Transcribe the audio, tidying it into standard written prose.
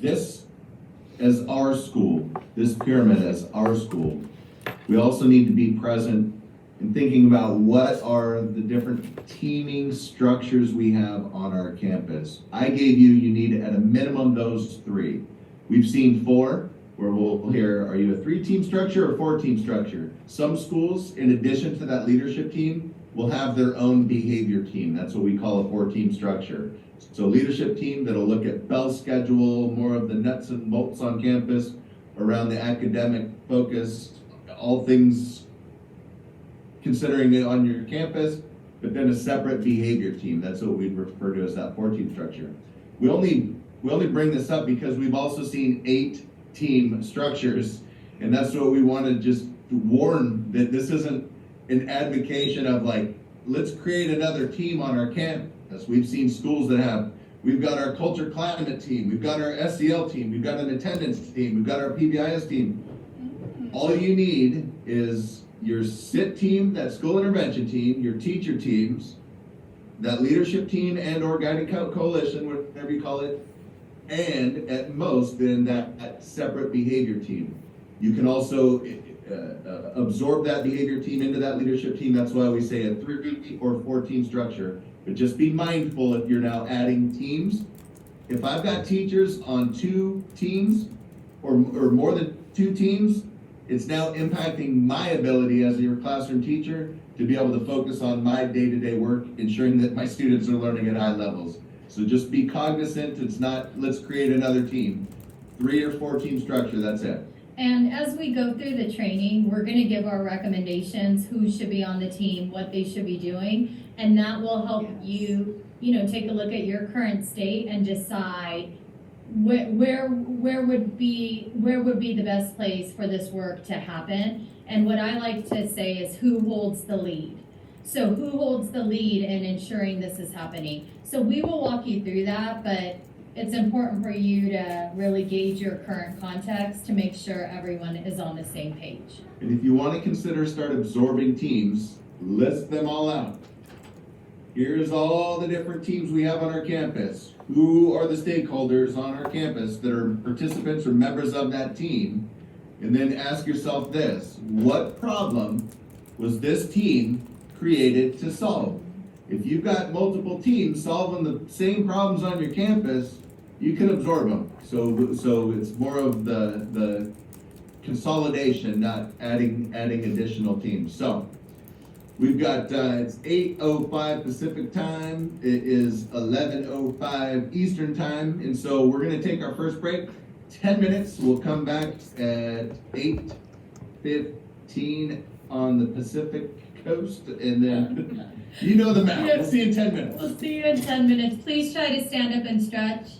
this as our school, this pyramid as our school, we also need to be present in thinking about what are the different teaming structures we have on our campus. I gave you need at a minimum those 3. We've seen 4, where we'll hear, are you a 3-team structure or 4-team structure? Some schools, in addition to that leadership team, will have their own behavior team. That's what we call a 4-team structure. So leadership team that'll look at bell schedule, more of the nuts and bolts on campus, around the academic focus, all things considering it on your campus, but then a separate behavior team. That's what we refer to as that 4-team structure. We only bring this up because we've also seen 8-team structures, and that's what we want to just warn, that this isn't an advocation of like, let's create another team on our campus. We've seen schools that we've got our culture climate team, we've got our SEL team, we've got an attendance team, we've got our PBIS team. All you need is your SIT team, that school intervention team, your teacher teams, that leadership team and or guided coalition, whatever you call it, and at most then that separate behavior team. You can also absorb that behavior team into that leadership team. That's why we say a 3 or 4-team structure. But just be mindful if you're now adding teams. If I've got teachers on 2 teams or more than 2 teams, it's now impacting my ability as your classroom teacher to be able to focus on my day-to-day work, ensuring that my students are learning at high levels. So just be cognizant, it's not, let's create another team. 3 or 4-team structure, that's it. And as we go through the training, we're going to give our recommendations, who should be on the team, what they should be doing, and that will help you take a look at your current state and decide where would be the best place for this work to happen. And what I like to say is who holds the lead. So who holds the lead in ensuring this is happening? So we will walk you through that, but it's important for you to really gauge your current context to make sure everyone is on the same page. And if you want to consider start absorbing teams, list them all out. Here's all the different teams we have on our campus. Who are the stakeholders on our campus that are participants or members of that team? And then ask yourself this: what problem was this team created to solve? If you've got multiple teams solving the same problems on your campus, you can absorb them. So it's more of the consolidation, not adding additional teams. So we've got it's 8:05 Pacific time. It is 11:05 Eastern time, and so we're going to take our first break. 10 minutes. We'll come back at 8:15 on the Pacific coast, and then you know the map. We'll see you in 10 minutes. We'll see you in 10 minutes. Please try to stand up and stretch.